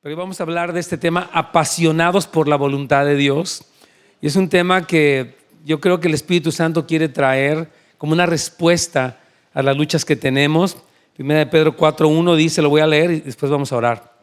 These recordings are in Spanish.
Pero hoy vamos a hablar de este tema, apasionados por la voluntad de Dios. Y es un tema que yo creo que el Espíritu Santo quiere traer como una respuesta a las luchas que tenemos. Primera de Pedro 4:1 dice, lo voy a leer y después vamos a orar.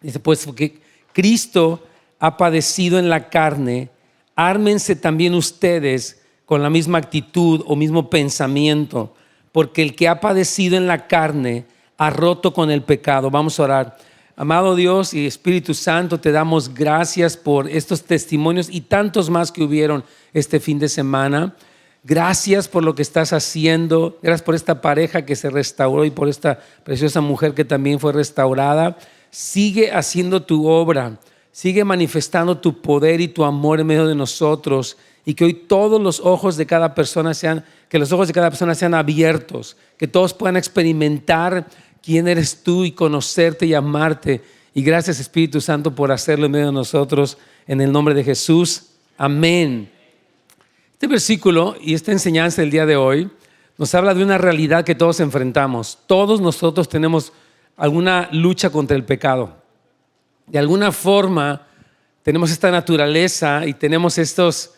Dice, pues porque Cristo ha padecido en la carne, ármense también ustedes con la misma actitud o mismo pensamiento, porque el que ha padecido en la carne ha roto con el pecado. Vamos a orar. Amado Dios y Espíritu Santo, te damos gracias por estos testimonios y tantos más que hubieron este fin de semana. Gracias por lo que estás haciendo. Gracias por esta pareja que se restauró y por esta preciosa mujer que también fue restaurada. Sigue haciendo tu obra. Sigue manifestando tu poder y tu amor en medio de nosotros. Y que hoy todos los ojos de cada persona sean abiertos. Que todos puedan experimentar quién eres tú y conocerte y amarte. Y gracias, Espíritu Santo, por hacerlo en medio de nosotros. En el nombre de Jesús. Amén. Este versículo y esta enseñanza del día de hoy nos habla de una realidad que todos enfrentamos. Todos nosotros tenemos alguna lucha contra el pecado. De alguna forma tenemos esta naturaleza y tenemos estos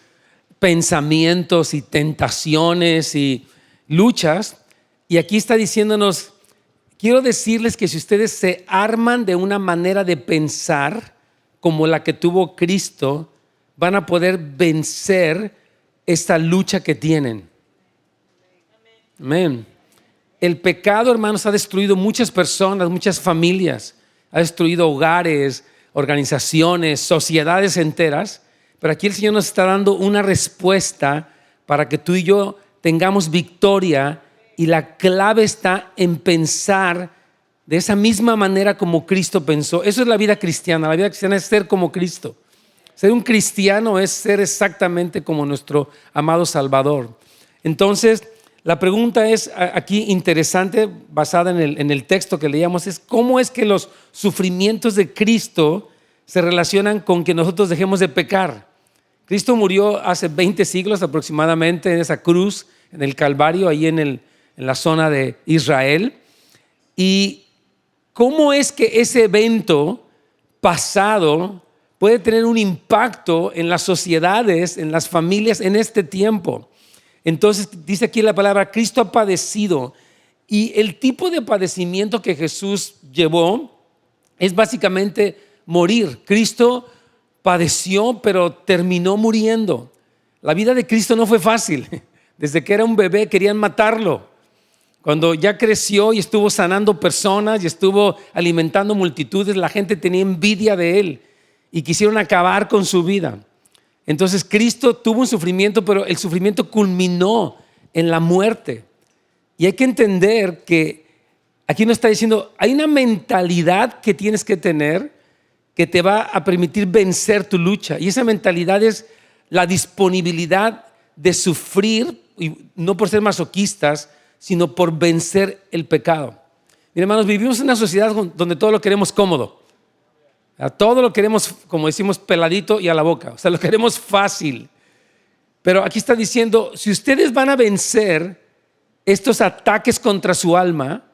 pensamientos y tentaciones y luchas. Y aquí está diciéndonos, quiero decirles que si ustedes se arman de una manera de pensar como la que tuvo Cristo, van a poder vencer esta lucha que tienen. Amén. El pecado, hermanos, ha destruido muchas personas, muchas familias, ha destruido hogares, organizaciones, sociedades enteras, pero aquí el Señor nos está dando una respuesta para que tú y yo tengamos victoria. Y la clave está en pensar de esa misma manera como Cristo pensó. Eso es la vida cristiana. La vida cristiana es ser como Cristo. Ser un cristiano es ser exactamente como nuestro amado Salvador. Entonces, la pregunta es aquí interesante, basada en el texto que leíamos, es cómo es que los sufrimientos de Cristo se relacionan con que nosotros dejemos de pecar. Cristo murió hace 20 siglos aproximadamente en esa cruz, en el Calvario, ahí en la zona de Israel. ¿Y cómo es que ese evento pasado puede tener un impacto en las sociedades, en las familias en este tiempo? Entonces dice aquí la palabra, Cristo ha padecido. Y el tipo de padecimiento que Jesús llevó es básicamente morir. Cristo padeció, pero terminó muriendo. La vida de Cristo no fue fácil. Desde que era un bebé querían matarlo. Cuando ya creció y estuvo sanando personas y estuvo alimentando multitudes, la gente tenía envidia de él y quisieron acabar con su vida. Entonces Cristo tuvo un sufrimiento, pero el sufrimiento culminó en la muerte. Y hay que entender que aquí nos está diciendo, hay una mentalidad que tienes que tener que te va a permitir vencer tu lucha. Y esa mentalidad es la disponibilidad de sufrir, y no por ser masoquistas, sino por vencer el pecado. Miren, hermanos, vivimos en una sociedad donde todo lo queremos cómodo. Todo lo queremos, como decimos, peladito y a la boca. O sea, lo queremos fácil. Pero aquí está diciendo, si ustedes van a vencer estos ataques contra su alma,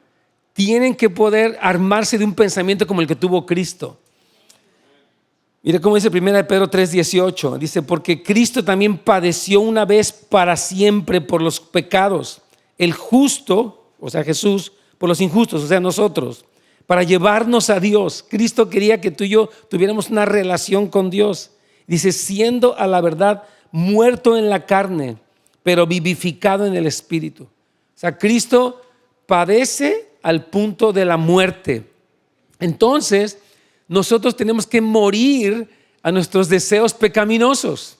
tienen que poder armarse de un pensamiento como el que tuvo Cristo. Mire cómo dice 1 Pedro 3:18. Dice, porque Cristo también padeció una vez para siempre por los pecados. El justo, o sea Jesús, por los injustos, o sea nosotros, para llevarnos a Dios. Cristo quería que tú y yo tuviéramos una relación con Dios. Dice, siendo a la verdad muerto en la carne, pero vivificado en el Espíritu. O sea, Cristo padece al punto de la muerte. Entonces, nosotros tenemos que morir a nuestros deseos pecaminosos.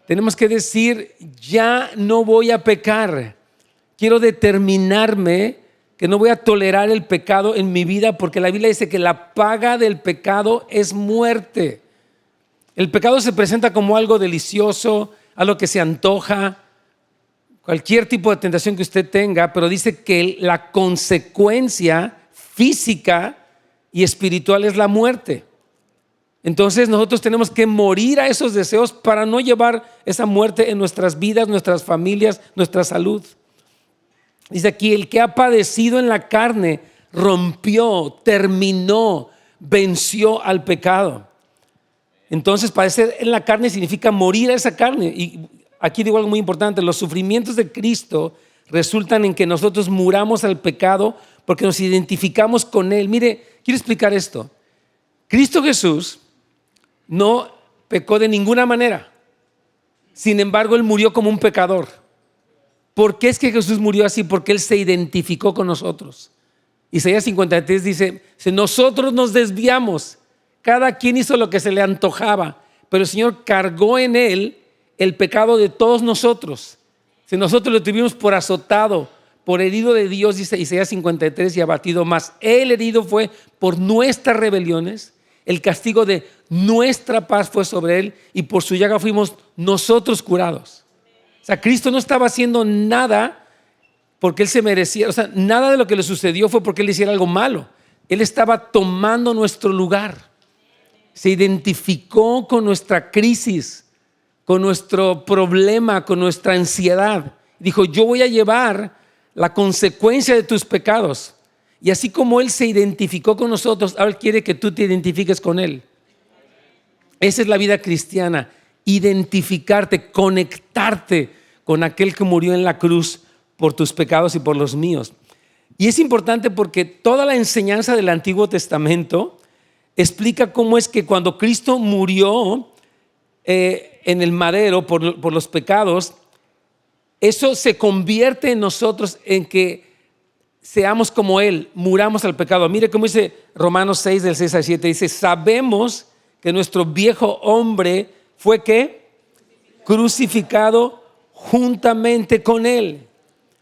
Tenemos que decir, ya no voy a pecar. Quiero determinarme que no voy a tolerar el pecado en mi vida, porque la Biblia dice que la paga del pecado es muerte. El pecado se presenta como algo delicioso, algo que se antoja, cualquier tipo de tentación que usted tenga, pero dice que la consecuencia física y espiritual es la muerte. Entonces nosotros tenemos que morir a esos deseos para no llevar esa muerte en nuestras vidas, nuestras familias, nuestra salud. Dice aquí, el que ha padecido en la carne rompió, terminó venció al pecado. Entonces, padecer en la carne significa morir a esa carne. Y aquí digo algo muy importante: los sufrimientos de Cristo resultan en que nosotros muramos al pecado porque nos identificamos con Él. Mire, quiero explicar esto. Cristo Jesús no pecó de ninguna manera. Sin embargo, Él murió como un pecador. ¿Por qué es que Jesús murió así? Porque Él se identificó con nosotros. Isaías 53 dice: nosotros nos desviamos, cada quien hizo lo que se le antojaba, pero el Señor cargó en Él el pecado de todos nosotros. Si nosotros lo tuvimos por azotado, por herido de Dios, dice Isaías 53, y abatido, más Él herido fue por nuestras rebeliones, el castigo de nuestra paz fue sobre Él, y por su llaga fuimos nosotros curados. O sea, Cristo no estaba haciendo nada porque Él se merecía, o sea, nada de lo que le sucedió fue porque Él hiciera algo malo. Él estaba tomando nuestro lugar. Se identificó con nuestra crisis, con nuestro problema, con nuestra ansiedad. Dijo: yo voy a llevar la consecuencia de tus pecados. Y así como Él se identificó con nosotros, ahora quiere que tú te identifiques con Él. Esa es la vida cristiana: identificarte, conectarte con aquel que murió en la cruz por tus pecados y por los míos. Y es importante porque toda la enseñanza del Antiguo Testamento explica cómo es que cuando Cristo murió en el madero por los pecados, eso se convierte en nosotros en que seamos como Él, muramos al pecado. Mire cómo dice Romanos 6, del 6 al 7, dice: sabemos que nuestro viejo hombre fue ¿qué? Crucificado juntamente con Él.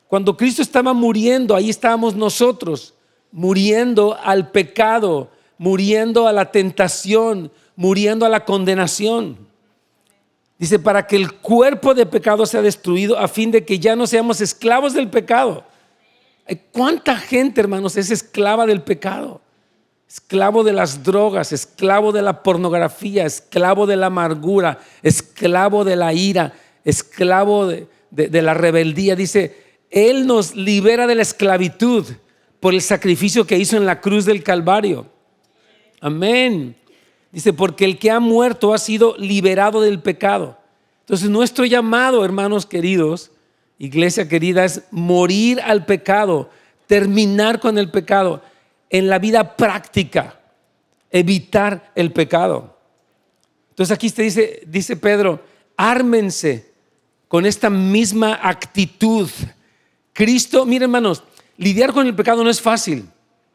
Cuando Cristo estaba muriendo, ahí estábamos nosotros, muriendo al pecado, muriendo a la tentación, muriendo a la condenación. Dice: para que el cuerpo de pecado sea destruido, a fin de que ya no seamos esclavos del pecado. ¿Cuánta gente, hermanos, es esclava del pecado? Esclavo de las drogas, esclavo de la pornografía, esclavo de la amargura, esclavo de la ira, esclavo de la rebeldía. Dice: Él nos libera de la esclavitud por el sacrificio que hizo en la cruz del Calvario. Amén. Dice: porque el que ha muerto ha sido liberado del pecado. Entonces, nuestro llamado, hermanos queridos, iglesia querida, es morir al pecado, terminar con el pecado en la vida práctica, evitar el pecado. Entonces aquí dice Pedro: ármense con esta misma actitud. Cristo, miren, hermanos, lidiar con el pecado no es fácil.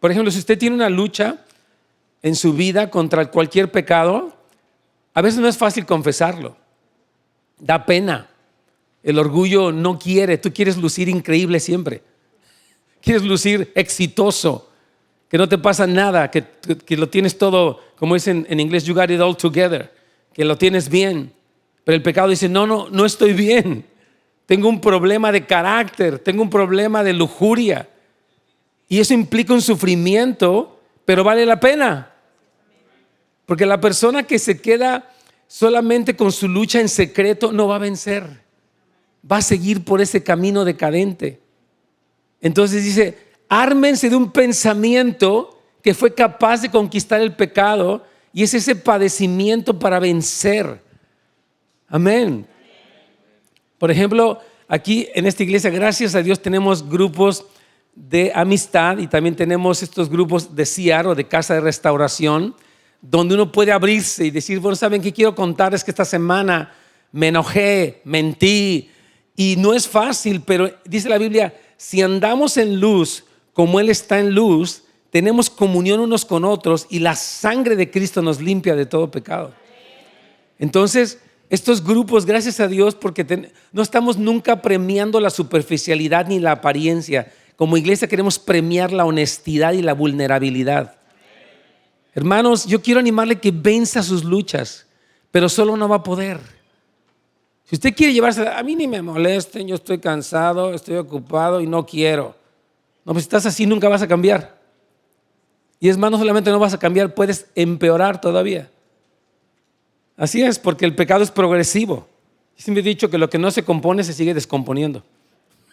Por ejemplo, si usted tiene una lucha en su vida contra cualquier pecado, a veces no es fácil confesarlo. Da pena. El orgullo no quiere. Tú quieres lucir increíble siempre. Quieres lucir exitoso, que no te pasa nada, que lo tienes todo, como dicen en inglés, you got it all together, que lo tienes bien. Pero el pecado dice: no estoy bien. Tengo un problema de carácter, tengo un problema de lujuria. Y eso implica un sufrimiento, pero vale la pena. Porque la persona que se queda solamente con su lucha en secreto no va a vencer. Va a seguir por ese camino decadente. Entonces dice: ármense de un pensamiento que fue capaz de conquistar el pecado, y es ese padecimiento para vencer. Amén. Por ejemplo, aquí en esta iglesia, gracias a Dios, tenemos grupos de amistad y también tenemos estos grupos de CIAR o de casa de restauración, donde uno puede abrirse y decir: bueno, ¿saben qué quiero contar? Es que esta semana me enojé, mentí. Y no es fácil, pero dice la Biblia: si andamos en luz como Él está en luz, tenemos comunión unos con otros y la sangre de Cristo nos limpia de todo pecado. Entonces, estos grupos, gracias a Dios, porque no estamos nunca premiando la superficialidad ni la apariencia. Como iglesia queremos premiar la honestidad y la vulnerabilidad. Hermanos, yo quiero animarle que venza sus luchas, pero solo no va a poder. Si usted quiere llevarse, a mí ni me molesten, yo estoy cansado, estoy ocupado y no quiero. No, pues si estás así nunca vas a cambiar. Y es más, no solamente no vas a cambiar, puedes empeorar todavía. Así es, porque el pecado es progresivo. Siempre he dicho que lo que no se compone se sigue descomponiendo.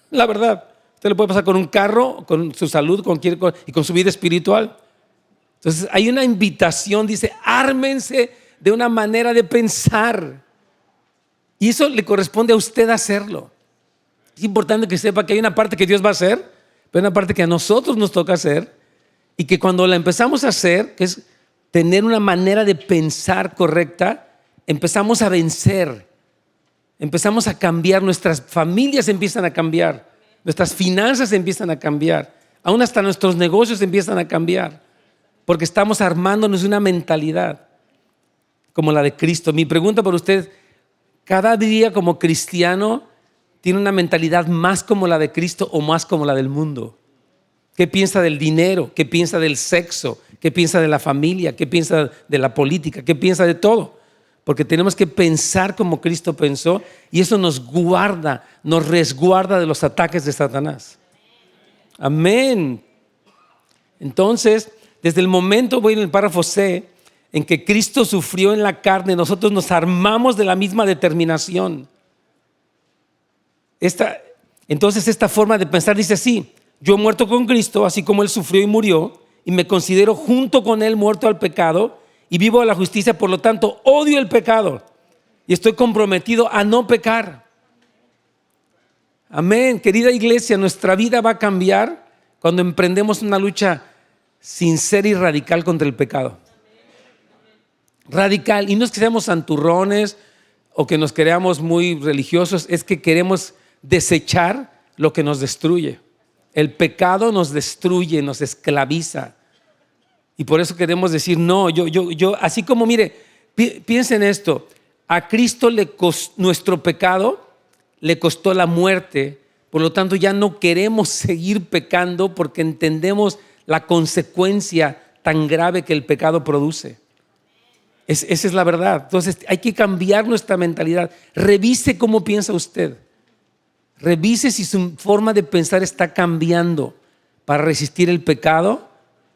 La verdad, usted le puede pasar con un carro, con su salud, con cualquier cosa, y con su vida espiritual. Entonces hay una invitación, dice, ármense de una manera de pensar. Y eso le corresponde a usted hacerlo. Es importante que sepa que hay una parte que Dios va a hacer, pero hay una parte que a nosotros nos toca hacer, y que cuando la empezamos a hacer, que es tener una manera de pensar correcta, empezamos a vencer, empezamos a cambiar, nuestras familias empiezan a cambiar, nuestras finanzas empiezan a cambiar, aún hasta nuestros negocios empiezan a cambiar, porque estamos armándonos una mentalidad como la de Cristo. Mi pregunta para usted, ¿cada día como cristiano tiene una mentalidad más como la de Cristo o más como la del mundo? ¿Qué piensa del dinero? ¿Qué piensa del sexo? ¿Qué piensa de la familia? ¿Qué piensa de la política? ¿Qué piensa de todo? Porque tenemos que pensar como Cristo pensó, y eso nos guarda, nos resguarda de los ataques de Satanás. Amén. Entonces, desde el momento, voy en el párrafo C, en que Cristo sufrió en la carne, nosotros nos armamos de la misma determinación. Entonces esta forma de pensar dice así: yo he muerto con Cristo, así como Él sufrió y murió, y me considero junto con Él muerto al pecado y vivo a la justicia. Por lo tanto, odio el pecado y estoy comprometido a no pecar. Amén. Querida iglesia, nuestra vida va a cambiar cuando emprendemos una lucha sincera y radical contra el pecado. Radical. Y no es que seamos santurrones o que nos creamos muy religiosos, es que queremos desechar lo que nos destruye. El pecado nos destruye, nos esclaviza. Y por eso queremos decir, no, yo así como, mire, piensen esto, a Cristo nuestro pecado le costó la muerte, por lo tanto ya no queremos seguir pecando porque entendemos la consecuencia tan grave que el pecado produce. Esa es la verdad. Entonces hay que cambiar nuestra mentalidad. Revise cómo piensa usted. Revise si su forma de pensar está cambiando para resistir el pecado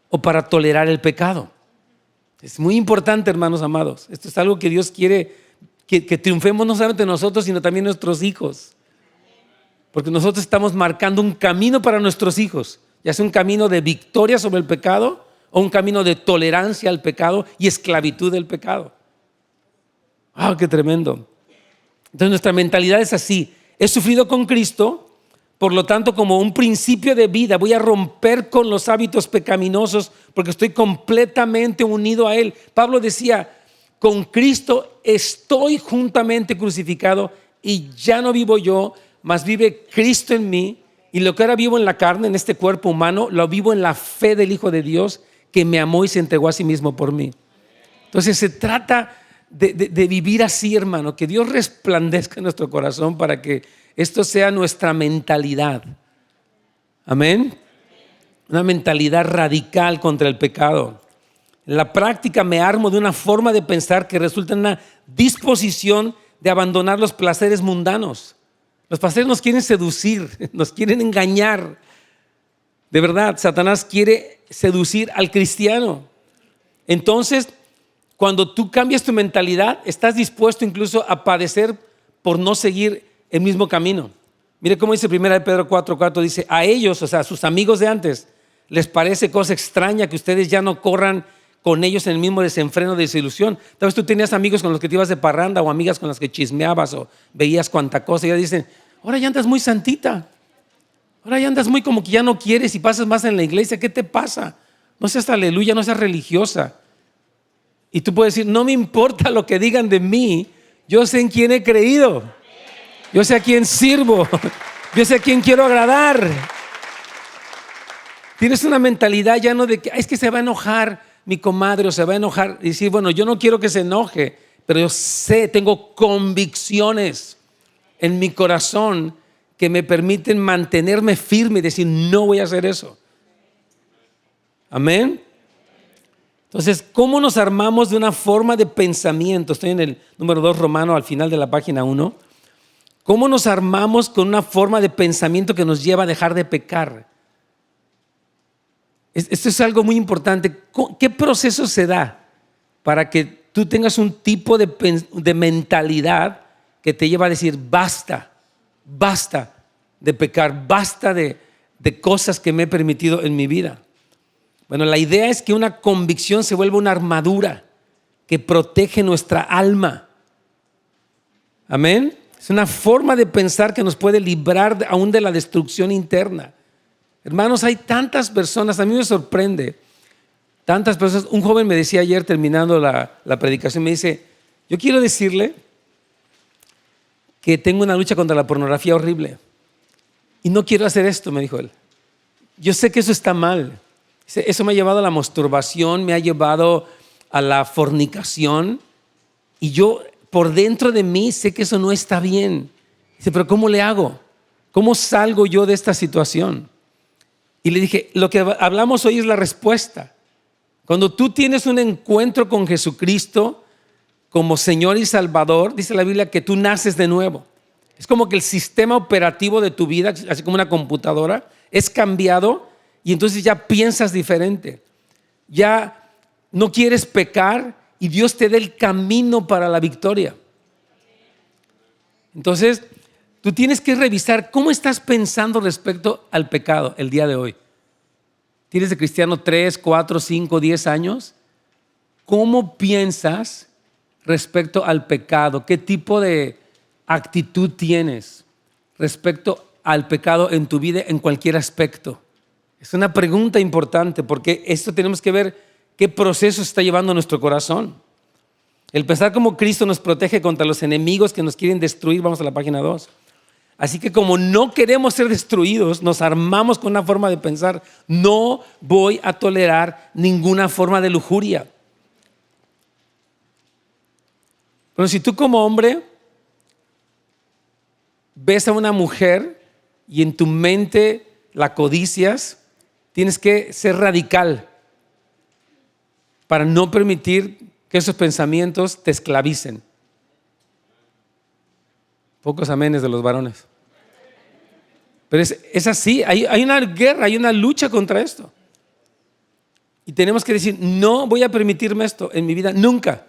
o para tolerar el pecado. Es muy importante, hermanos amados. Esto es algo que Dios quiere que triunfemos no solamente nosotros, sino también nuestros hijos. Porque nosotros estamos marcando un camino para nuestros hijos, ya sea un camino de victoria sobre el pecado o un camino de tolerancia al pecado y esclavitud del pecado. ¡Ah, qué tremendo! Entonces nuestra mentalidad es así: he sufrido con Cristo, por lo tanto, como un principio de vida, voy a romper con los hábitos pecaminosos porque estoy completamente unido a Él. Pablo decía, con Cristo estoy juntamente crucificado y ya no vivo yo, mas vive Cristo en mí. Y lo que ahora vivo en la carne, en este cuerpo humano, lo vivo en la fe del Hijo de Dios que me amó y se entregó a sí mismo por mí. Entonces se trata de vivir así, hermano, que Dios resplandezca en nuestro corazón para que esto sea nuestra mentalidad. Amén. Una mentalidad radical contra el pecado. En la práctica me armo de una forma de pensar que resulta en una disposición de abandonar los placeres mundanos. Los placeres nos quieren seducir, nos quieren engañar. De verdad, Satanás quiere seducir al cristiano. Entonces, cuando tú cambias tu mentalidad, estás dispuesto incluso a padecer por no seguir el mismo camino. Mire cómo dice 1 Pedro 4:4, dice, a ellos, o sea, a sus amigos de antes, les parece cosa extraña que ustedes ya no corran con ellos en el mismo desenfreno de desilusión. Tal vez tú tenías amigos con los que te ibas de parranda o amigas con las que chismeabas o veías cuanta cosa y ya dicen, ahora ya andas muy santita, ahora ya andas muy como que ya no quieres y pasas más en la iglesia. ¿Qué te pasa? No seas aleluya, no seas religiosa. Y tú puedes decir, no me importa lo que digan de mí, yo sé en quién he creído, yo sé a quién sirvo, yo sé a quién quiero agradar. Tienes una mentalidad ya no de que es que se va a enojar mi comadre o se va a enojar. Y decir, bueno, yo no quiero que se enoje, pero yo sé, tengo convicciones en mi corazón que me permiten mantenerme firme y decir, no voy a hacer eso. Amén. Entonces, ¿cómo nos armamos de una forma de pensamiento? Estoy en el número 2 romano al final de la página 1. ¿Cómo nos armamos con una forma de pensamiento que nos lleva a dejar de pecar? Esto es algo muy importante. ¿Qué proceso se da para que tú tengas un tipo de mentalidad que te lleva a decir, basta de pecar, basta de cosas que me he permitido en mi vida? Bueno, la idea es que una convicción se vuelva una armadura que protege nuestra alma. Amén. Es una forma de pensar que nos puede librar aún de la destrucción interna. Hermanos, hay tantas personas, a mí me sorprende, tantas personas. Un joven me decía ayer terminando la predicación, me dice, yo quiero decirle que tengo una lucha contra la pornografía horrible y no quiero hacer esto, me dijo él. Yo sé que eso está mal. Eso me ha llevado a la masturbación, me ha llevado a la fornicación y yo por dentro de mí sé que eso no está bien. Dice, pero ¿cómo le hago? ¿Cómo salgo yo de esta situación? Y le dije, lo que hablamos hoy es la respuesta. Cuando tú tienes un encuentro con Jesucristo como Señor y Salvador, dice la Biblia que tú naces de nuevo. Es como que el sistema operativo de tu vida, así como una computadora, es cambiado y entonces ya piensas diferente. Ya no quieres pecar y Dios te da el camino para la victoria. Entonces, tú tienes que revisar cómo estás pensando respecto al pecado el día de hoy. ¿Tienes de cristiano 3, 4, 5, 10 años? ¿Cómo piensas respecto al pecado? ¿Qué tipo de actitud tienes respecto al pecado en tu vida en cualquier aspecto? Es una pregunta importante porque esto tenemos que ver qué proceso está llevando nuestro corazón. El pensar como Cristo nos protege contra los enemigos que nos quieren destruir, vamos a la página 2. Así que como no queremos ser destruidos, nos armamos con una forma de pensar, no voy a tolerar ninguna forma de lujuria. Pero si tú como hombre ves a una mujer y en tu mente la codicias, tienes que ser radical para no permitir que esos pensamientos te esclavicen. Pocos amenes de los varones. Pero es así, hay una guerra, hay una lucha contra esto. Y tenemos que decir, no voy a permitirme esto en mi vida nunca.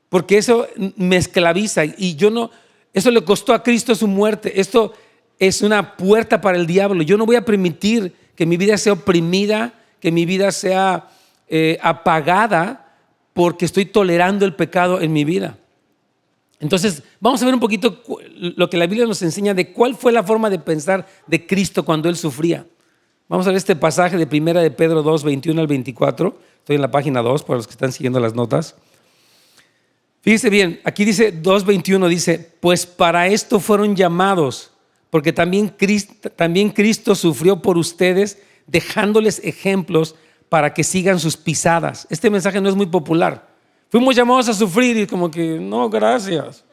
Porque eso me esclaviza y yo no, eso le costó a Cristo su muerte. Esto es una puerta para el diablo. Yo no voy a permitir que mi vida sea oprimida, que mi vida sea apagada porque estoy tolerando el pecado en mi vida. Entonces, vamos a ver un poquito lo que la Biblia nos enseña de cuál fue la forma de pensar de Cristo cuando Él sufría. Vamos a ver este pasaje de 1 de Pedro 2, 21 al 24. Estoy en la página 2 para los que están siguiendo las notas. Fíjese bien, aquí dice 2:21, dice, pues para esto fueron llamados, porque también Cristo sufrió por ustedes, dejándoles ejemplos para que sigan sus pisadas. Este mensaje no es muy popular. Fuimos llamados a sufrir y como que, no, gracias.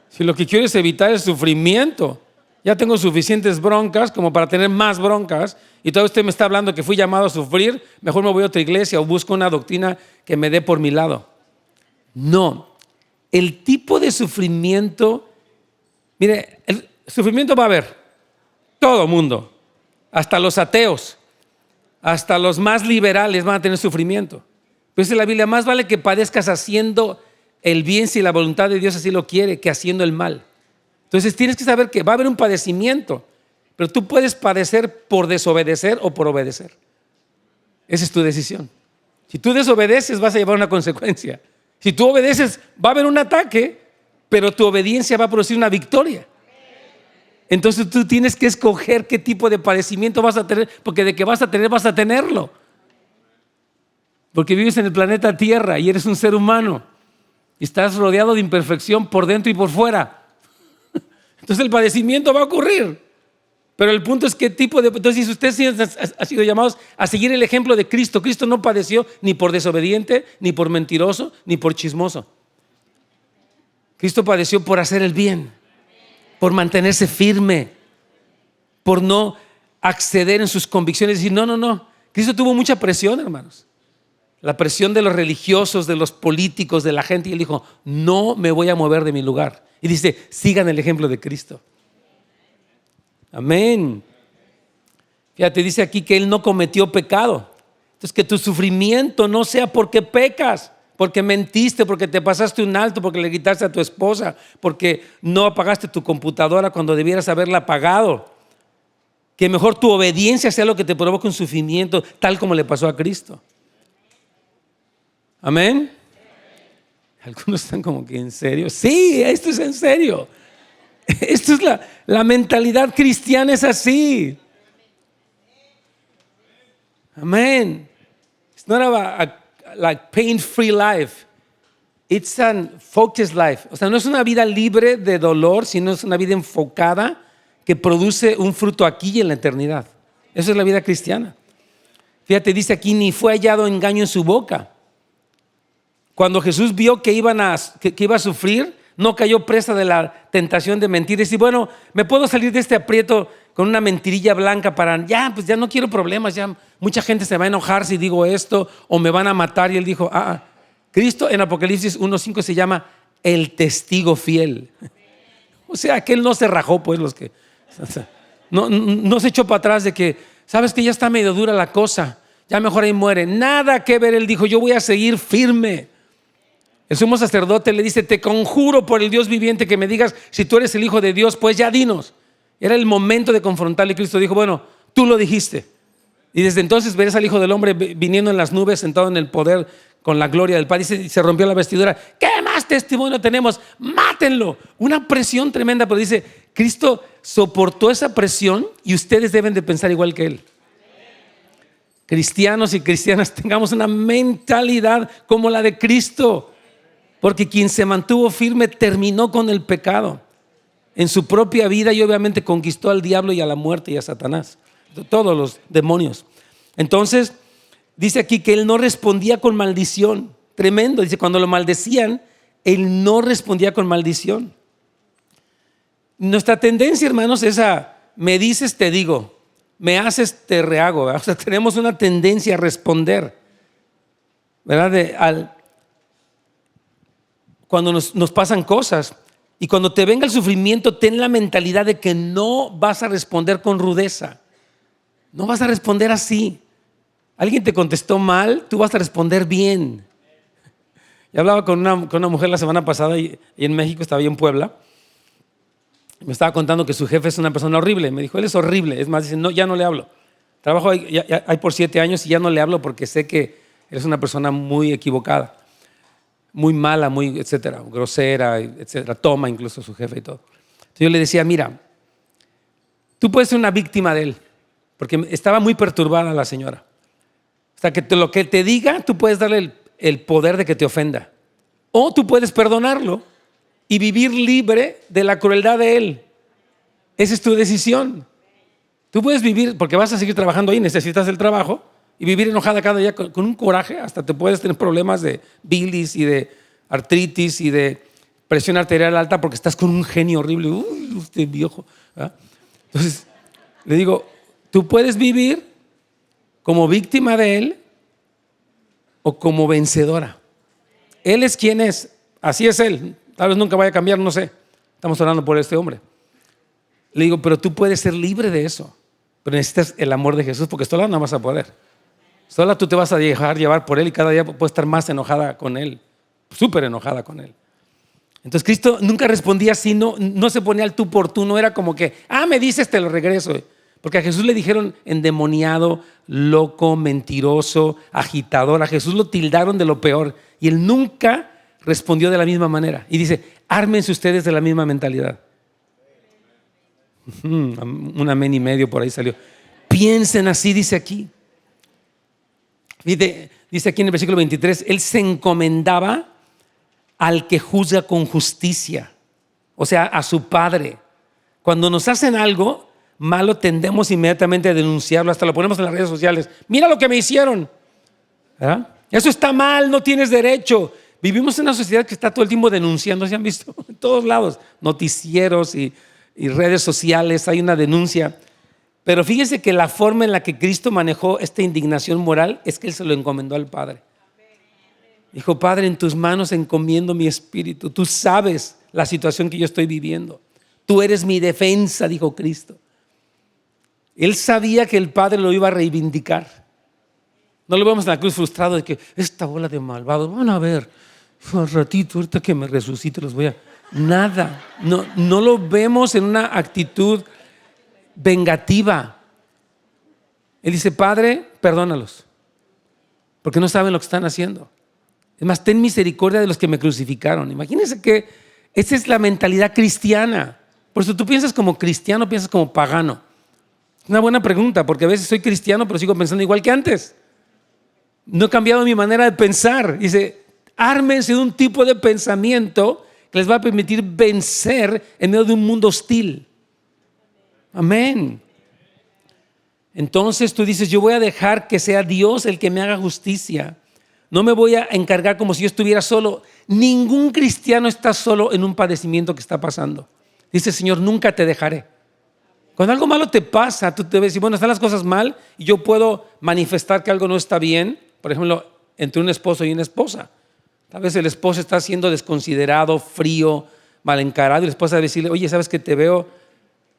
Si lo que quiero es evitar el sufrimiento, ya tengo suficientes broncas como para tener más broncas y todavía usted me está hablando que fui llamado a sufrir, mejor me voy a otra iglesia o busco una doctrina que me dé por mi lado. No, el tipo de sufrimiento, mire, el sufrimiento va a haber, todo mundo, hasta los ateos, hasta los más liberales van a tener sufrimiento. Pero dice la Biblia, más vale que padezcas haciendo el bien si la voluntad de Dios así lo quiere, que haciendo el mal. Entonces tienes que saber que va a haber un padecimiento, pero tú puedes padecer por desobedecer o por obedecer. Esa es tu decisión. Si tú desobedeces vas a llevar una consecuencia. Si tú obedeces va a haber un ataque, pero tu obediencia va a producir una victoria. Entonces tú tienes que escoger qué tipo de padecimiento vas a tener, porque de que vas a tenerlo. Porque vives en el planeta Tierra y eres un ser humano y estás rodeado de imperfección por dentro y por fuera. Entonces el padecimiento va a ocurrir. Pero el punto es qué tipo de... Entonces si usted ha sido llamado a seguir el ejemplo de Cristo, Cristo no padeció ni por desobediente, ni por mentiroso, ni por chismoso. Cristo padeció por hacer el bien, por mantenerse firme, por no acceder en sus convicciones y decir, no. Cristo tuvo mucha presión, hermanos. La presión de los religiosos, de los políticos, de la gente. Y él dijo, no me voy a mover de mi lugar. Y dice, sigan el ejemplo de Cristo. Amén. Fíjate, dice aquí que él no cometió pecado. Entonces, que tu sufrimiento no sea porque pecas, porque mentiste, porque te pasaste un alto, porque le gritaste a tu esposa, porque no apagaste tu computadora cuando debieras haberla apagado. que mejor tu obediencia sea lo que te provoque un sufrimiento, tal como le pasó a Cristo. Amén. Algunos están como que en serio. Sí, esto es en serio. Esto es la mentalidad cristiana, es así. Amén. It's not about like pain-free life. It's a focused life. O sea, no es una vida libre de dolor, sino es una vida enfocada que produce un fruto aquí y en la eternidad. Eso es la vida cristiana. Fíjate, dice aquí, ni fue hallado engaño en su boca. Cuando Jesús vio que iba a sufrir, no cayó presa de la tentación de mentir. Decir, bueno, me puedo salir de este aprieto con una mentirilla blanca para, pues ya no quiero problemas, ya mucha gente se va a enojar si digo esto o me van a matar. Y él dijo, Cristo en Apocalipsis 1:5 se llama el testigo fiel. O sea, que él no se rajó, pues no se echó para atrás de que, sabes que ya está medio dura la cosa, ya mejor ahí muere. Nada que ver, él dijo, yo voy a seguir firme. El sumo sacerdote le dice, te conjuro por el Dios viviente que me digas si tú eres el Hijo de Dios, pues ya dinos. Era el momento de confrontarle y Cristo dijo, bueno, tú lo dijiste. Y desde entonces verás al Hijo del Hombre viniendo en las nubes, sentado en el poder con la gloria del Padre. Y se rompió la vestidura. ¿Qué más testimonio tenemos? Mátenlo. Una presión tremenda, pero dice, Cristo soportó esa presión y ustedes deben de pensar igual que Él. Cristianos y cristianas, tengamos una mentalidad como la de Cristo. Porque quien se mantuvo firme terminó con el pecado en su propia vida y obviamente conquistó al diablo y a la muerte y a Satanás, todos los demonios. Entonces dice aquí que él no respondía con maldición. Tremendo, dice, cuando lo maldecían, él no respondía con maldición. Nuestra tendencia, hermanos, es me dices, te digo, me haces, te rehago, ¿verdad? O sea, tenemos una tendencia a responder, ¿verdad? Cuando nos pasan cosas y cuando te venga el sufrimiento, ten la mentalidad de que no vas a responder con rudeza, no vas a responder así. Alguien te contestó mal, tú vas a responder bien. Yo hablaba con una mujer la semana pasada y en México, estaba yo en Puebla. Me estaba contando que su jefe es una persona horrible. Me dijo, él es horrible. Es más, dice, no, ya no le hablo. Trabajo ahí por 7 años y ya no le hablo porque sé que eres una persona muy equivocada, muy mala, muy etcétera, grosera, etcétera. Toma incluso su jefe y todo. Entonces yo le decía, mira, tú puedes ser una víctima de él, porque estaba muy perturbada la señora. O sea, que lo que te diga, tú puedes darle el poder de que te ofenda. O tú puedes perdonarlo y vivir libre de la crueldad de él. Esa es tu decisión. Tú puedes vivir, porque vas a seguir trabajando ahí, necesitas el trabajo, y vivir enojada cada día con un coraje, hasta te puedes tener problemas de bilis y de artritis y de presión arterial alta porque estás con un genio horrible. Uy, usted viejo, ¿verdad? Entonces, le digo, tú puedes vivir como víctima de él o como vencedora. Él es quien es, así es él. Tal vez nunca vaya a cambiar, no sé. Estamos orando por este hombre. Le digo, pero tú puedes ser libre de eso. Pero necesitas el amor de Jesús porque sola no vas a poder. Sola tú te vas a dejar llevar por él y cada día puedes estar más enojada con él, súper enojada con él. Entonces Cristo nunca respondía así, no se ponía al tú por tú, no era como que, me dices, te lo regreso. Porque a Jesús le dijeron endemoniado, loco, mentiroso, agitador. A Jesús lo tildaron de lo peor y él nunca respondió de la misma manera. Y dice, ármense ustedes de la misma mentalidad. Un amén y medio por ahí salió. Piensen así, dice aquí. Dice aquí en el versículo 23, él se encomendaba al que juzga con justicia, o sea, a su Padre. Cuando nos hacen algo malo, tendemos inmediatamente a denunciarlo, hasta lo ponemos en las redes sociales. Mira lo que me hicieron, ¿verdad? Eso está mal, no tienes derecho. Vivimos en una sociedad que está todo el tiempo denunciando, ¿se han visto? En todos lados, noticieros y redes sociales, hay una denuncia. Pero fíjese que la forma en la que Cristo manejó esta indignación moral es que él se lo encomendó al Padre. Dijo, Padre, en tus manos encomiendo mi espíritu. Tú sabes la situación que yo estoy viviendo. Tú eres mi defensa, dijo Cristo. Él sabía que el Padre lo iba a reivindicar. No lo vemos en la cruz frustrado de que esta bola de malvados, van a ver, un ratito, ahorita que me resucite los voy a... Nada, no lo vemos en una actitud vengativa. Él dice, Padre, perdónalos, porque no saben lo que están haciendo. Es más, ten misericordia de los que me crucificaron. Imagínense que esa es la mentalidad cristiana. Por eso tú piensas como cristiano, piensas como pagano. Es una buena pregunta, porque a veces soy cristiano, pero sigo pensando igual que antes. No he cambiado mi manera de pensar. Dice, ármense de un tipo de pensamiento que les va a permitir vencer en medio de un mundo hostil. Amén. Entonces tú dices, yo voy a dejar que sea Dios el que me haga justicia. No me voy a encargar como si yo estuviera solo. Ningún cristiano está solo en un padecimiento que está pasando. Dice, Señor, nunca te dejaré. Cuando algo malo te pasa, tú te ves y bueno, están las cosas mal y yo puedo manifestar que algo no está bien. Por ejemplo, entre un esposo y una esposa. Tal vez el esposo está siendo desconsiderado, frío, mal encarado y la esposa debe decirle, oye, ¿sabes que te veo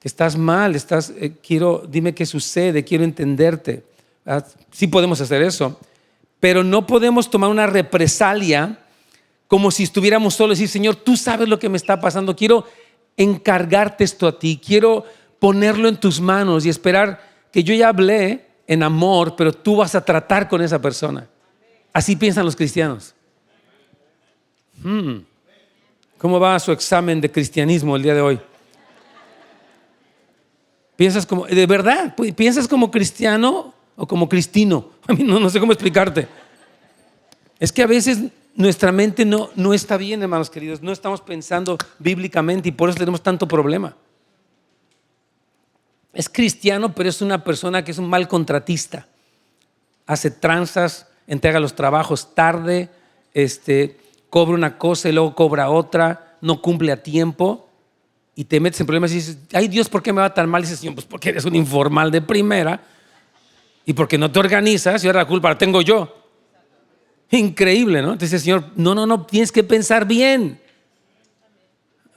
que estás mal? Dime qué sucede, quiero entenderte. Sí podemos hacer eso. Pero no podemos tomar una represalia como si estuviéramos solos y decir, Señor, tú sabes lo que me está pasando. Quiero encargarte esto a ti. Quiero ponerlo en tus manos y esperar que yo ya hablé en amor, pero tú vas a tratar con esa persona. Así piensan los cristianos. ¿Cómo va su examen de cristianismo el día de hoy? ¿Piensas como, de verdad, piensas como cristiano o como cristino? A mí no sé cómo explicarte. Es que a veces nuestra mente no está bien, hermanos queridos. No estamos pensando bíblicamente y por eso tenemos tanto problema. Es cristiano, pero es una persona que es un mal contratista. Hace tranzas, entrega los trabajos tarde, cobra una cosa y luego cobra otra, no cumple a tiempo y te metes en problemas y dices, ay Dios, ¿por qué me va tan mal? Y dices, Señor, pues porque eres un informal de primera y porque no te organizas y ahora la culpa la tengo yo. Increíble, ¿no? Entonces, Señor, no, tienes que pensar bien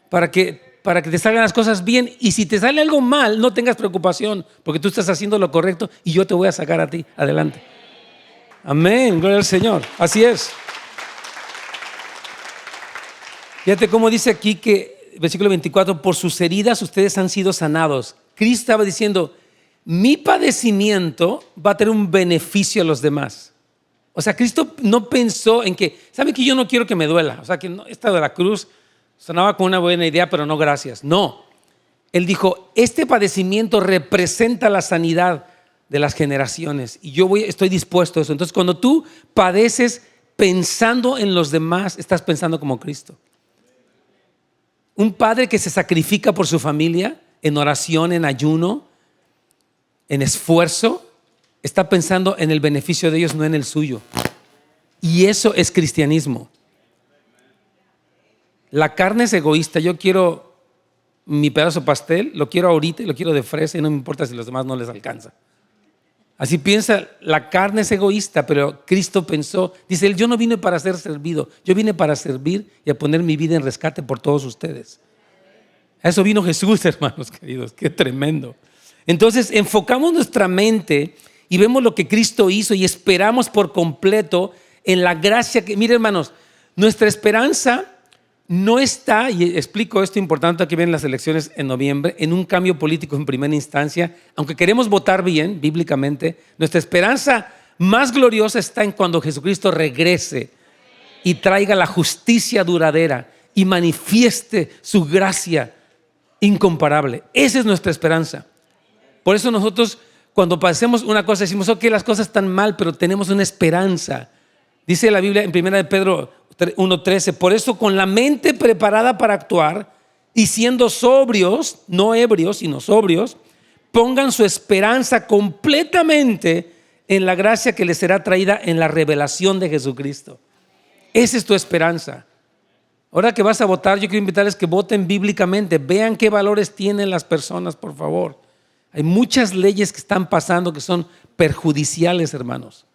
para que te salgan las cosas bien. Y si te sale algo mal, no tengas preocupación, porque tú estás haciendo lo correcto y yo te voy a sacar a ti adelante. Amén, gloria al Señor. Así es. Fíjate cómo dice aquí que, versículo 24, por sus heridas ustedes han sido sanados. Cristo estaba diciendo, mi padecimiento va a tener un beneficio a los demás. O sea, Cristo no pensó en que, ¿sabe que yo no quiero que me duela? O sea, que esta de la cruz sonaba como una buena idea, pero no gracias. No. Él dijo, este padecimiento representa la sanidad de las generaciones y estoy dispuesto a eso. Entonces, cuando tú padeces pensando en los demás, estás pensando como Cristo. Un padre que se sacrifica por su familia en oración, en ayuno, en esfuerzo, está pensando en el beneficio de ellos, no en el suyo. Y eso es cristianismo. La carne es egoísta. Yo quiero mi pedazo de pastel, lo quiero ahorita y lo quiero de fresa y no me importa si los demás no les alcanza. Así piensa, la carne es egoísta, pero Cristo pensó, dice él, yo no vine para ser servido, yo vine para servir y a poner mi vida en rescate por todos ustedes. A eso vino Jesús, hermanos queridos, qué tremendo. Entonces enfocamos nuestra mente y vemos lo que Cristo hizo y esperamos por completo en la gracia que, miren hermanos, nuestra esperanza no está, y explico esto importante que vienen las elecciones en noviembre, en un cambio político en primera instancia. Aunque queremos votar bien, bíblicamente, nuestra esperanza más gloriosa está en cuando Jesucristo regrese y traiga la justicia duradera y manifieste su gracia incomparable. Esa es nuestra esperanza. Por eso nosotros cuando pasemos una cosa decimos, ok, las cosas están mal, pero tenemos una esperanza. Dice la Biblia en 1 de Pedro 1:13, por eso con la mente preparada para actuar y siendo sobrios, no ebrios, sino sobrios, pongan su esperanza completamente en la gracia que les será traída en la revelación de Jesucristo. Esa es tu esperanza. Ahora que vas a votar, yo quiero invitarles que voten bíblicamente. Vean qué valores tienen las personas, por favor. Hay muchas leyes que están pasando que son perjudiciales, hermanos.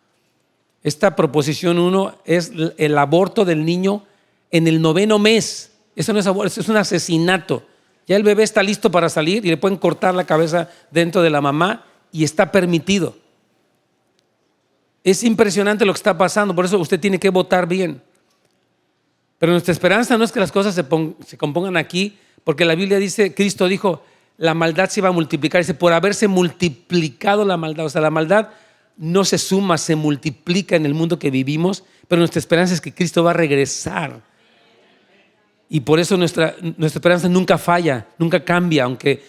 Esta proposición 1 es el aborto del niño en el 9º mes. Eso no es aborto, eso es un asesinato. Ya el bebé está listo para salir y le pueden cortar la cabeza dentro de la mamá y está permitido. Es impresionante lo que está pasando, por eso usted tiene que votar bien. Pero nuestra esperanza no es que las cosas se compongan aquí, porque la Biblia dice, Cristo dijo, la maldad se iba a multiplicar. Dice, por haberse multiplicado la maldad. O sea, la maldad no se suma, se multiplica en el mundo que vivimos, pero nuestra esperanza es que Cristo va a regresar. Y por eso nuestra esperanza nunca falla, nunca cambia, aunque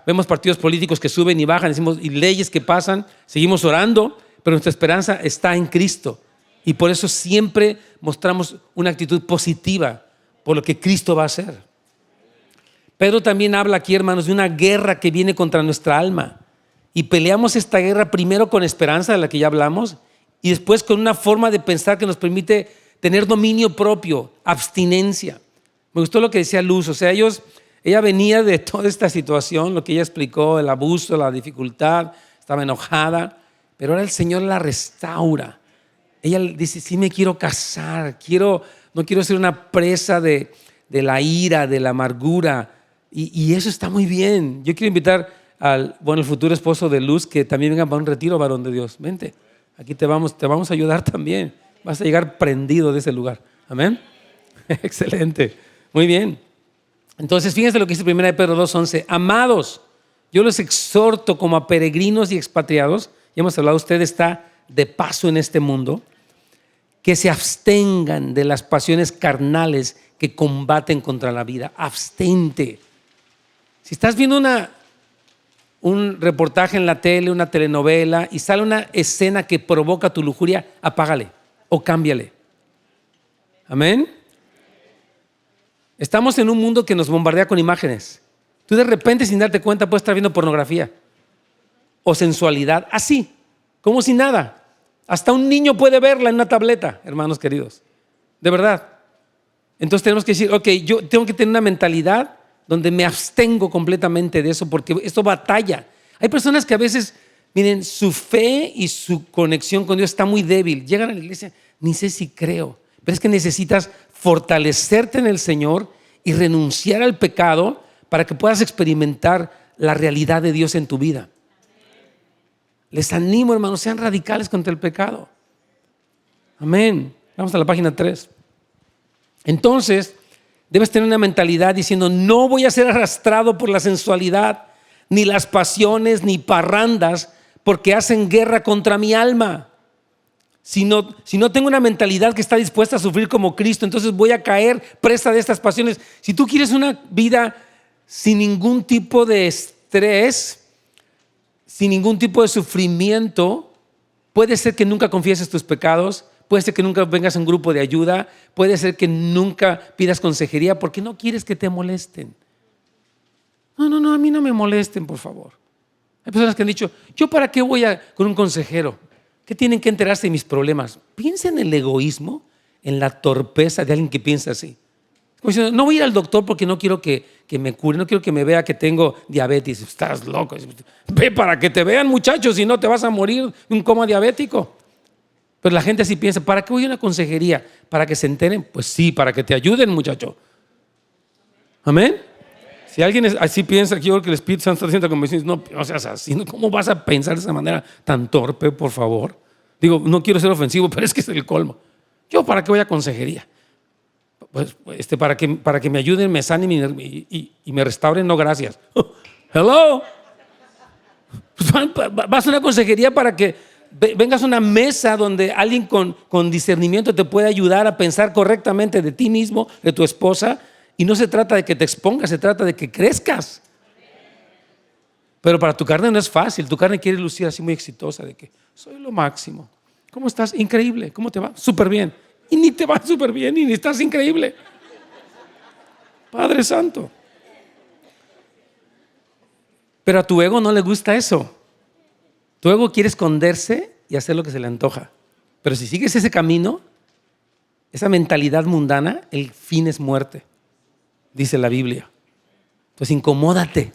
vemos partidos políticos que suben y bajan, y leyes que pasan, seguimos orando, pero nuestra esperanza está en Cristo. Y por eso siempre mostramos una actitud positiva por lo que Cristo va a hacer. Pedro también habla aquí, hermanos, de una guerra que viene contra nuestra alma. Y peleamos esta guerra primero con esperanza, de la que ya hablamos, y después con una forma de pensar que nos permite tener dominio propio, abstinencia. Me gustó lo que decía Luz. O sea, ella venía de toda esta situación, lo que ella explicó, el abuso, la dificultad, estaba enojada, pero ahora el Señor la restaura. Ella dice, sí me quiero casar, no quiero ser una presa de la ira, de la amargura, y eso está muy bien. Yo quiero invitar el futuro esposo de Luz que también venga para un retiro, varón de Dios. Vente, aquí te vamos a ayudar también. Vas a llegar prendido de ese lugar. Amén. Excelente. Muy bien. Entonces, fíjense lo que dice 1 Pedro 2:11. Amados, yo los exhorto como a peregrinos y expatriados. Ya hemos hablado, usted está de paso en este mundo, que se abstengan de las pasiones carnales que combaten contra la vida. Abstente. Si estás viendo un reportaje en la tele, una telenovela, y sale una escena que provoca tu lujuria, apágale o cámbiale. Amén. Estamos en un mundo que nos bombardea con imágenes. Tú de repente, sin darte cuenta, puedes estar viendo pornografía o sensualidad, así, como si nada. Hasta un niño puede verla en una tableta, hermanos queridos. De verdad. Entonces tenemos que decir, ok, yo tengo que tener una mentalidad donde me abstengo completamente de eso, porque esto batalla. Hay personas que a veces, miren, su fe y su conexión con Dios está muy débil. Llegan a la iglesia, ni sé si creo, pero es que necesitas fortalecerte en el Señor y renunciar al pecado para que puedas experimentar la realidad de Dios en tu vida. Les animo, hermanos, sean radicales contra el pecado. Amén. Vamos a la página 3. Entonces, debes tener una mentalidad diciendo, no voy a ser arrastrado por la sensualidad, ni las pasiones, ni parrandas, porque hacen guerra contra mi alma. Si no tengo una mentalidad que está dispuesta a sufrir como Cristo, entonces voy a caer presa de estas pasiones. Si tú quieres una vida sin ningún tipo de estrés, sin ningún tipo de sufrimiento, puede ser que nunca confieses tus pecados, puede ser que nunca vengas a un grupo de ayuda, puede ser que nunca pidas consejería porque no quieres que te molesten. No, a mí no me molesten, por favor. Hay personas que han dicho, ¿yo para qué voy con un consejero? ¿Qué tienen que enterarse de mis problemas? Piensa en el egoísmo, en la torpeza de alguien que piensa así. Como diciendo, no voy a ir al doctor porque no quiero que me cure, no quiero que me vea que tengo diabetes. Estás loco. Ve para que te vean, muchachos, si no te vas a morir de un coma diabético. Pero la gente así piensa, ¿para qué voy a una consejería? ¿Para que se enteren? Pues sí, para que te ayuden, muchacho. Amén. Si alguien así piensa, yo creo que el Espíritu Santo está diciendo como diciendo, no seas así, ¿cómo vas a pensar de esa manera tan torpe, por favor? Digo, no quiero ser ofensivo, pero es que es el colmo. ¿Yo para qué voy a consejería? Pues para que me ayuden, me sanen y me restauren, no gracias. Hello. Pues vas a una consejería para que vengas a una mesa donde alguien con discernimiento te puede ayudar a pensar correctamente de ti mismo, de tu esposa. Y no se trata de que te expongas, se trata de que crezcas. Pero para tu carne no es fácil. Tu carne quiere lucir así muy exitosa, de que soy lo máximo. ¿Cómo estás? Increíble. ¿Cómo te va? Súper bien. Y ni te va súper bien, ni estás increíble. Padre Santo. Pero a tu ego no le gusta eso. Tu ego quiere esconderse y hacer lo que se le antoja. Pero si sigues ese camino, esa mentalidad mundana, el fin es muerte. Dice la Biblia. Pues incomódate.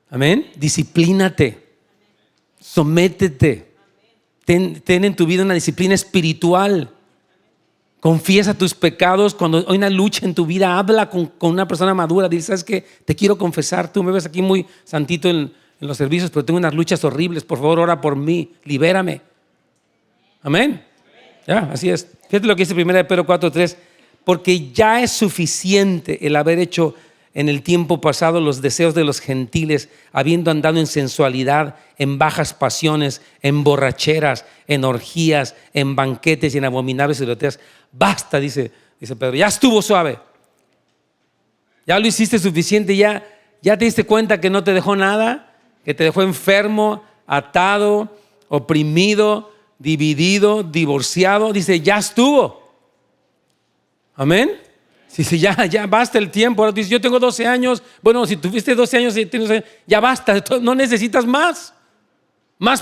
Amén. Disciplínate. Sométete. Ten en tu vida una disciplina espiritual. Confiesa tus pecados. Cuando hay una lucha en tu vida, habla con una persona madura. Dice, ¿sabes qué? Te quiero confesar. Tú me ves aquí muy santito en los servicios, pero tengo unas luchas horribles. Por favor, ora por mí. Libérame. Amén. Ya, así es. Fíjate lo que dice 1 Pedro 4:3. Porque ya es suficiente el haber hecho en el tiempo pasado los deseos de los gentiles, habiendo andado en sensualidad, en bajas pasiones, en borracheras, en orgías, en banquetes y en abominables idolatías. Basta, dice Pedro, ya estuvo suave. Ya lo hiciste suficiente, ya te diste cuenta que no te dejó nada, que te dejó enfermo, atado, oprimido, dividido, divorciado. Dice, ya estuvo. Amén. Dice, ya basta el tiempo. Ahora dice, yo tengo 12 años. Bueno, si tuviste 12 años, ya basta. No necesitas más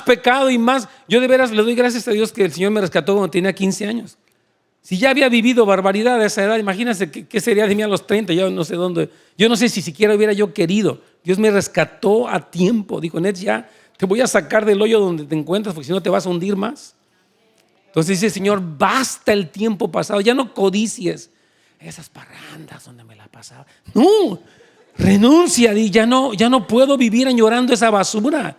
pecado y más. Yo de veras le doy gracias a Dios que el Señor me rescató cuando tenía 15 años. Si ya había vivido barbaridad a esa edad, imagínense qué sería de mí a los 30, yo no sé dónde. Yo no sé si siquiera hubiera yo querido. Dios me rescató a tiempo. Dijo, Nets, ya te voy a sacar del hoyo donde te encuentras, porque si no te vas a hundir más. Entonces dice, Señor, basta el tiempo pasado. Ya no codicies esas parrandas donde me la pasaba. No, renuncia. Ya no puedo vivir añorando esa basura.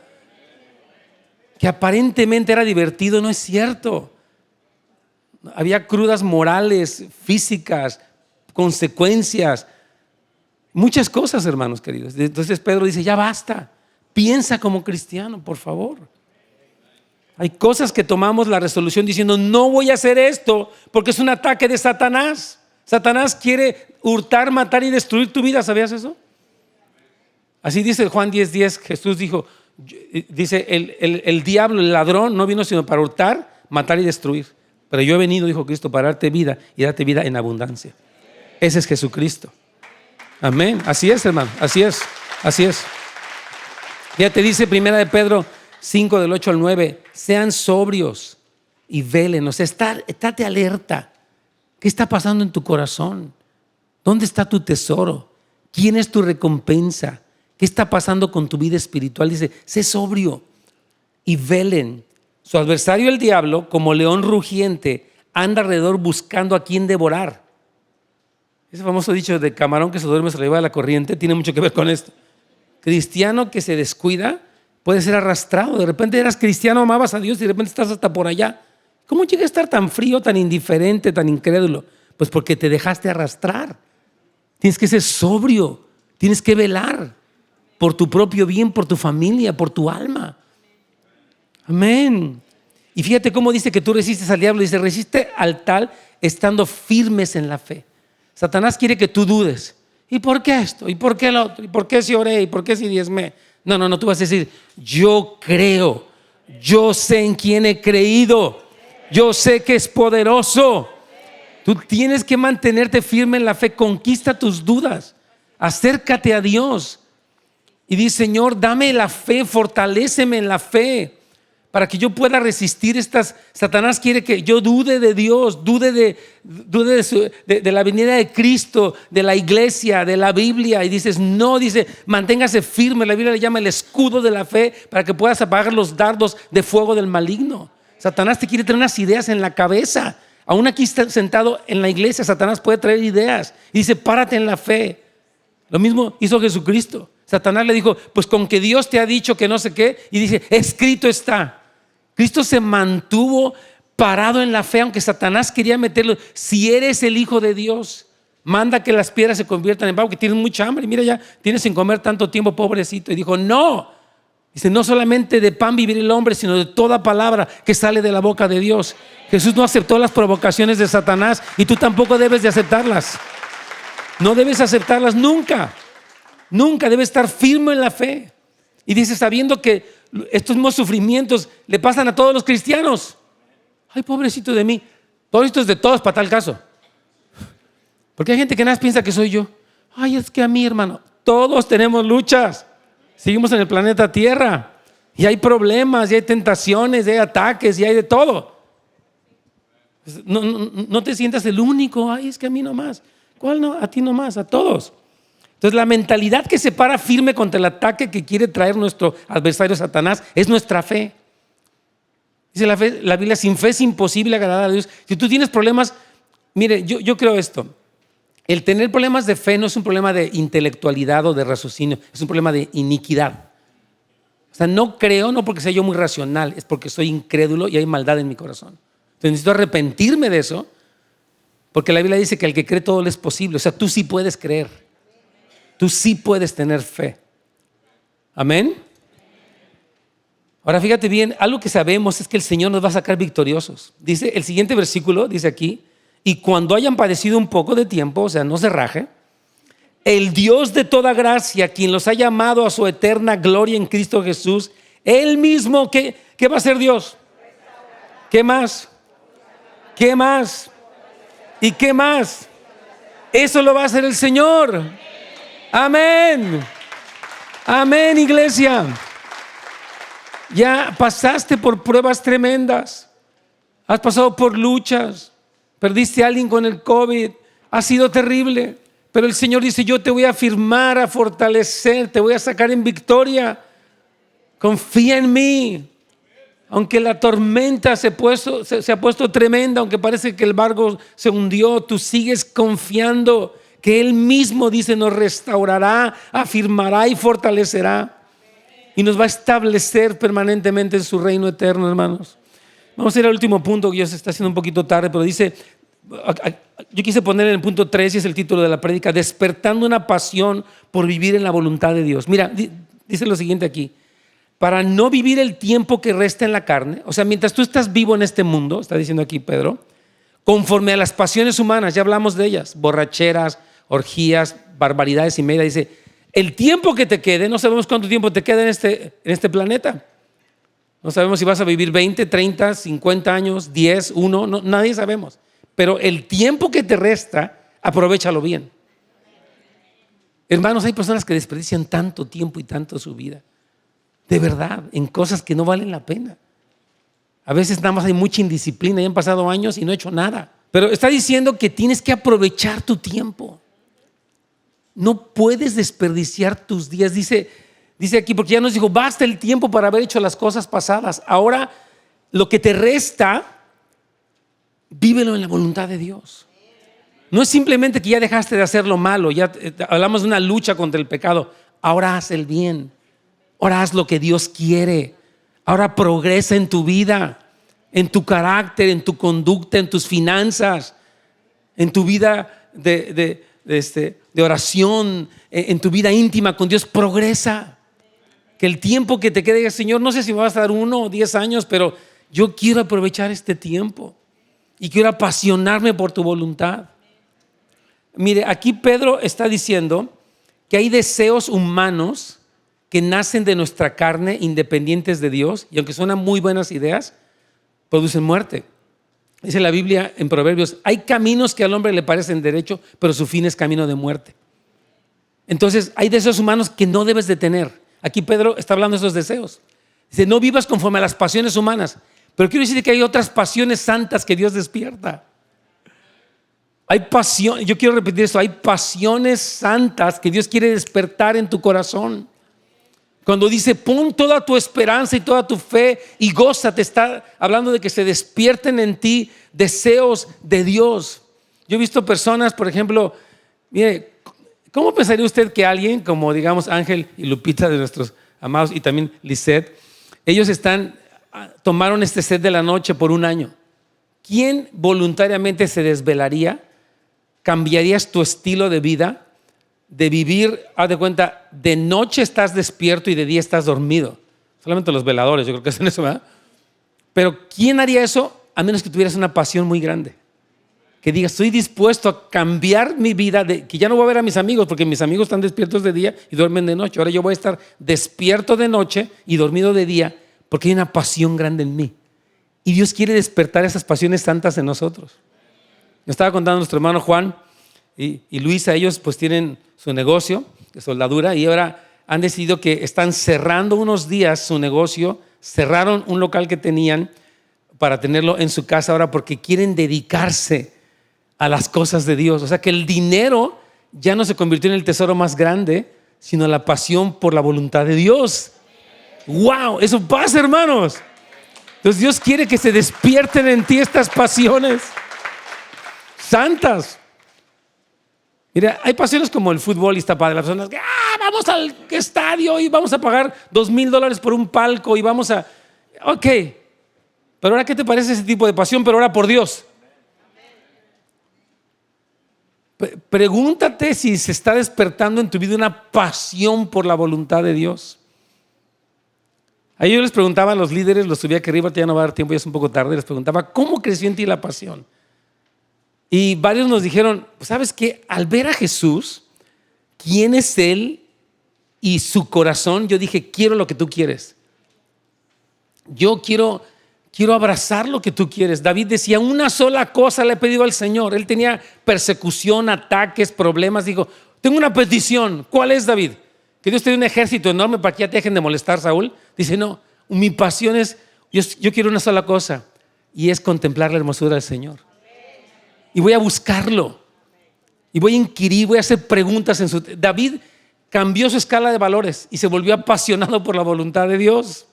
Que aparentemente era divertido, no es cierto. Había crudas morales, físicas, consecuencias, muchas cosas, hermanos queridos. Entonces Pedro dice, ya basta, piensa como cristiano, por favor. Hay cosas que tomamos la resolución diciendo, no voy a hacer esto porque es un ataque de Satanás. Satanás quiere hurtar, matar y destruir tu vida, ¿sabías eso? Así dice Juan 10:10, Jesús dijo, dice, el diablo, el ladrón, no vino sino para hurtar, matar y destruir. Pero yo he venido, dijo Cristo, para darte vida y darte vida en abundancia. Ese es Jesucristo. Amén. Así es, hermano. Así es. Ya te dice 1 de Pedro 5 del 8 al 9. Sean sobrios y velen. O sea, estate alerta. ¿Qué está pasando en tu corazón? ¿Dónde está tu tesoro? ¿Quién es tu recompensa? ¿Qué está pasando con tu vida espiritual? Dice, sé sobrio y velen. Su adversario, el diablo, como león rugiente, anda alrededor buscando a quien devorar. Ese famoso dicho de camarón que se duerme se le lleva la corriente tiene mucho que ver con esto. Cristiano que se descuida puede ser arrastrado. De repente eras cristiano, amabas a Dios y de repente estás hasta por allá. ¿Cómo llegas a estar tan frío, tan indiferente, tan incrédulo? Pues porque te dejaste arrastrar. Tienes que ser sobrio, tienes que velar por tu propio bien, por tu familia, por tu alma. Amén. Y fíjate cómo dice que tú resistes al diablo. Dice, resiste al tal estando firmes en la fe. Satanás quiere que tú dudes. ¿Y por qué esto? ¿Y por qué el otro? ¿Y por qué si oré? ¿Y por qué si diezmé? No, tú vas a decir, yo creo. Yo sé en quién he creído. Yo sé que es poderoso. Tú tienes que mantenerte firme en la fe. Conquista tus dudas. Acércate a Dios. Y dice, Señor, dame la fe, fortaléceme en la fe. Para que yo pueda resistir estas. Satanás quiere que yo dude de Dios, dude de la venida de Cristo, de la iglesia, de la Biblia. Y dices, no, dice, manténgase firme. La Biblia le llama el escudo de la fe para que puedas apagar los dardos de fuego del maligno. Satanás te quiere traer unas ideas en la cabeza. Aún aquí sentado en la iglesia, Satanás puede traer ideas. Y dice, párate en la fe. Lo mismo hizo Jesucristo. Satanás le dijo, pues con que Dios te ha dicho que no sé qué. Y dice, escrito está. Cristo se mantuvo parado en la fe, aunque Satanás quería meterlo. Si eres el Hijo de Dios, manda que las piedras se conviertan en pan, porque tienes mucha hambre. Mira, ya tienes sin comer tanto tiempo, pobrecito. Y dijo, no. Dice, no solamente de pan vivir el hombre, sino de toda palabra que sale de la boca de Dios. Jesús no aceptó las provocaciones de Satanás y tú tampoco debes de aceptarlas. No debes aceptarlas nunca. Nunca debes estar firme en la fe. Y dice, sabiendo que estos mismos sufrimientos le pasan a todos los cristianos. Ay, pobrecito de mí. Pobrecito es de todos para tal caso. Porque hay gente que nada más piensa que soy yo. Ay, es que a mí, hermano, todos tenemos luchas. Seguimos en el planeta Tierra. Y hay problemas, y hay tentaciones, y hay ataques, y hay de todo. No te sientas el único. Ay, es que a mí nomás. ¿Cuál no? A ti nomás, a todos. Entonces la mentalidad que se para firme contra el ataque que quiere traer nuestro adversario Satanás es nuestra fe. Dice la Biblia, sin fe es imposible agradar a Dios. Si tú tienes problemas, mire, yo creo esto. El tener problemas de fe no es un problema de intelectualidad o de raciocinio, es un problema de iniquidad. O sea, no creo, no porque sea yo muy racional, es porque soy incrédulo y hay maldad en mi corazón. Entonces necesito arrepentirme de eso, porque la Biblia dice que al que cree todo le es posible. O sea, tú sí puedes creer. Tú sí puedes tener fe. Amén. Ahora fíjate bien, algo que sabemos es que el Señor nos va a sacar victoriosos. Dice el siguiente versículo, dice aquí, y cuando hayan padecido un poco de tiempo, o sea, no se raje, el Dios de toda gracia, quien los ha llamado a su eterna gloria en Cristo Jesús, Él mismo, ¿qué va a hacer Dios? ¿Qué más? ¿Qué más? ¿Y qué más? Eso lo va a hacer el Señor. Amén. Amén, iglesia. Ya pasaste por pruebas tremendas. Has pasado por luchas. Perdiste a alguien con el COVID. Ha sido terrible. Pero el Señor dice, yo te voy a afirmar, a fortalecer, te voy a sacar en victoria. Confía en mí. Aunque la tormenta se ha puesto tremenda, aunque parece que el barco se hundió, tú sigues confiando que Él mismo, dice, nos restaurará, afirmará y fortalecerá. Y nos va a establecer permanentemente en su reino eterno, hermanos. Vamos a ir al último punto, que ya se está haciendo un poquito tarde, pero dice, yo quise poner en el punto 3, y es el título de la prédica, despertando una pasión por vivir en la voluntad de Dios. Mira, dice lo siguiente aquí. Para no vivir el tiempo que resta en la carne, o sea, mientras tú estás vivo en este mundo, está diciendo aquí Pedro, conforme a las pasiones humanas, ya hablamos de ellas, borracheras, orgías, barbaridades y media, dice, el tiempo que te quede, no sabemos cuánto tiempo te queda en este planeta. No sabemos si vas a vivir 20, 30, 50 años, 10, 1, no, nadie sabemos. Pero el tiempo que te resta, aprovéchalo bien. Hermanos, hay personas que desperdician tanto tiempo y tanto su vida. De verdad, en cosas que no valen la pena. A veces nada más hay mucha indisciplina y han pasado años y no he hecho nada. Pero está diciendo que tienes que aprovechar tu tiempo. No puedes desperdiciar tus días. Dice aquí, porque ya nos dijo, basta el tiempo para haber hecho las cosas pasadas. Ahora, lo que te resta, vívelo en la voluntad de Dios. No es simplemente que ya dejaste de hacer lo malo. Ya hablamos de una lucha contra el pecado. Ahora haz el bien. Ahora haz lo que Dios quiere. Ahora progresa en tu vida, en tu carácter, en tu conducta, en tus finanzas, en tu vida de oración, en tu vida íntima con Dios. Progresa. Que el tiempo que te quede, Señor, no sé si me vas a dar 1 o 10 años, pero yo quiero aprovechar este tiempo y quiero apasionarme por tu voluntad. Mire, aquí Pedro está diciendo que hay deseos humanos que nacen de nuestra carne, independientes de Dios, y aunque suenan muy buenas ideas, producen muerte. Dice la Biblia en Proverbios, hay caminos que al hombre le parecen derecho, pero su fin es camino de muerte. Entonces hay deseos humanos que no debes de tener. Aquí Pedro está hablando de esos deseos. Dice, no vivas conforme a las pasiones humanas, pero quiero decir que hay otras pasiones santas que Dios despierta. Hay pasión, yo quiero repetir esto, hay pasiones santas que Dios quiere despertar en tu corazón. Cuando dice, pon toda tu esperanza y toda tu fe y gózate, está hablando de que se despierten en ti deseos de Dios. Yo he visto personas, por ejemplo, mire, ¿cómo pensaría usted que alguien como, digamos, Ángel y Lupita, de nuestros amados, y también Lisette, ellos tomaron este set de la noche por 1 año? ¿Quién voluntariamente se desvelaría? ¿Cambiarías tu estilo de vida? De vivir, haz de cuenta, de noche estás despierto y de día estás dormido. Solamente los veladores, yo creo que hacen eso, ¿verdad? Pero ¿quién haría eso? A menos que tuvieras una pasión muy grande. Que digas, estoy dispuesto a cambiar mi vida, que ya no voy a ver a mis amigos, porque mis amigos están despiertos de día y duermen de noche. Ahora yo voy a estar despierto de noche y dormido de día, porque hay una pasión grande en mí. Y Dios quiere despertar esas pasiones santas en nosotros. Me estaba contando nuestro hermano Juan y Luisa, ellos pues tienen su negocio de soldadura y ahora han decidido que están cerrando unos días su negocio. Cerraron un local que tenían para tenerlo en su casa ahora porque quieren dedicarse a las cosas de Dios. O sea que el dinero ya no se convirtió en el tesoro más grande, sino la pasión por la voluntad de Dios. ¡Wow! Eso pasa, hermanos. Entonces Dios quiere que se despierten en ti estas pasiones santas. Mira, hay pasiones como el fútbol y está padre. Las personas que vamos al estadio y vamos a pagar $2,000 por un palco y vamos a... Ok, pero ahora, ¿qué te parece ese tipo de pasión? Pero ahora por Dios. Pregúntate si se está despertando en tu vida una pasión por la voluntad de Dios. Ahí yo les preguntaba a los líderes, los subí aquí arriba, ya no va a dar tiempo, ya es un poco tarde, les preguntaba, ¿cómo creció en ti la pasión? Y varios nos dijeron, ¿sabes qué? Al ver a Jesús, quién es Él y su corazón, yo dije, quiero lo que tú quieres. Yo quiero abrazar lo que tú quieres. David decía, una sola cosa le he pedido al Señor. Él tenía persecución, ataques, problemas. Dijo, tengo una petición. ¿Cuál es, David? Que Dios te dé un ejército enorme para que ya te dejen de molestar, Saúl. Dice, no, mi pasión es, yo quiero una sola cosa, y es contemplar la hermosura del Señor. Y voy a buscarlo. Y voy a inquirir, voy a hacer preguntas en su... David cambió su escala de valores y se volvió apasionado por la voluntad de Dios.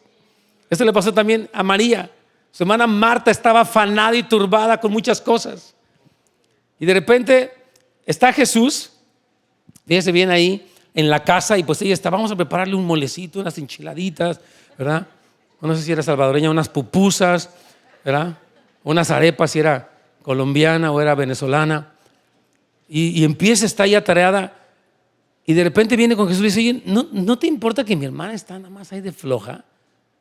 Esto le pasó también a María. Su hermana Marta estaba afanada y turbada con muchas cosas. Y de repente está Jesús, fíjese bien ahí, en la casa, y pues ella está, vamos a prepararle un molecito, unas enchiladitas, ¿verdad? No sé si era salvadoreña, unas pupusas, ¿verdad? Unas arepas, si era colombiana o era venezolana. Y empieza, está ahí atareada, y de repente viene con Jesús y dice, oye, ¿no te importa que mi hermana está nada más ahí de floja?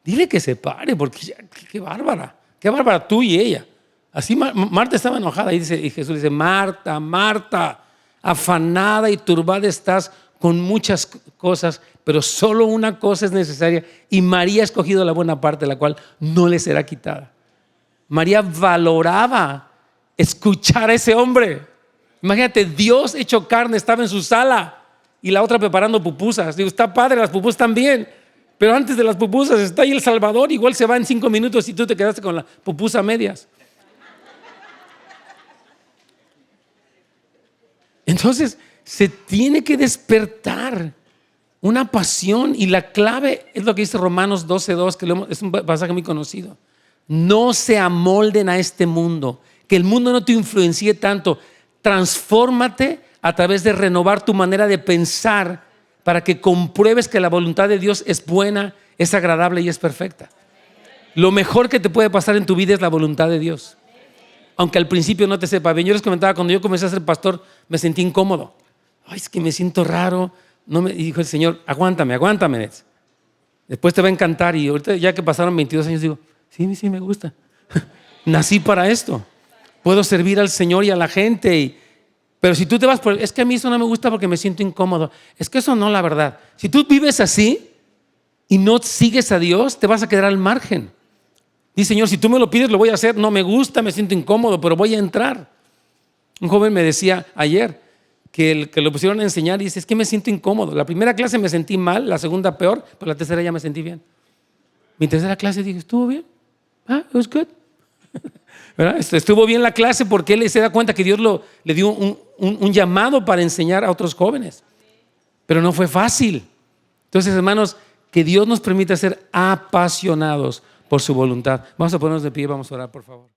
Dile que se pare, porque qué bárbara tú y ella. Así Marta estaba enojada y Jesús dice, Marta, Marta, afanada y turbada estás con muchas cosas, pero solo una cosa es necesaria, y María ha escogido la buena parte, la cual no le será quitada. María valoraba escuchar a ese hombre. Imagínate, Dios hecho carne estaba en su sala y la otra preparando pupusas. Digo, está padre, las pupusas también. Pero antes de las pupusas está ahí el Salvador, igual se va en 5 minutos y tú te quedaste con la pupusa a medias. Entonces se tiene que despertar una pasión, y la clave es lo que dice Romanos 12:2, que es un pasaje muy conocido. No se amolden a este mundo, que el mundo no te influencie tanto. Transfórmate a través de renovar tu manera de pensar, para que compruebes que la voluntad de Dios es buena, es agradable y es perfecta. Lo mejor que te puede pasar en tu vida es la voluntad de Dios. Aunque al principio no te sepa bien. Yo les comentaba, cuando yo comencé a ser pastor, me sentí incómodo. Ay, es que me siento raro. Y dijo el Señor, aguántame. Después te va a encantar. Y ahorita, ya que pasaron 22 años, digo, sí, me gusta. Nací para esto. Puedo servir al Señor y a la gente. Pero si tú te vas por, es que a mí eso no me gusta porque me siento incómodo. Es que eso no, la verdad. Si tú vives así y no sigues a Dios, te vas a quedar al margen. Dice, Señor, si tú me lo pides, lo voy a hacer. No me gusta, me siento incómodo, pero voy a entrar. Un joven me decía ayer que lo pusieron a enseñar y dice, es que me siento incómodo. La primera clase me sentí mal, la segunda peor, pero la tercera ya me sentí bien. Mi tercera clase dije, ¿estuvo bien? It was good. ¿Verdad? Estuvo bien la clase porque él se da cuenta que Dios le dio un llamado para enseñar a otros jóvenes. Pero no fue fácil. Entonces, hermanos, que Dios nos permita ser apasionados por su voluntad. Vamos a ponernos de pie, vamos a orar, por favor.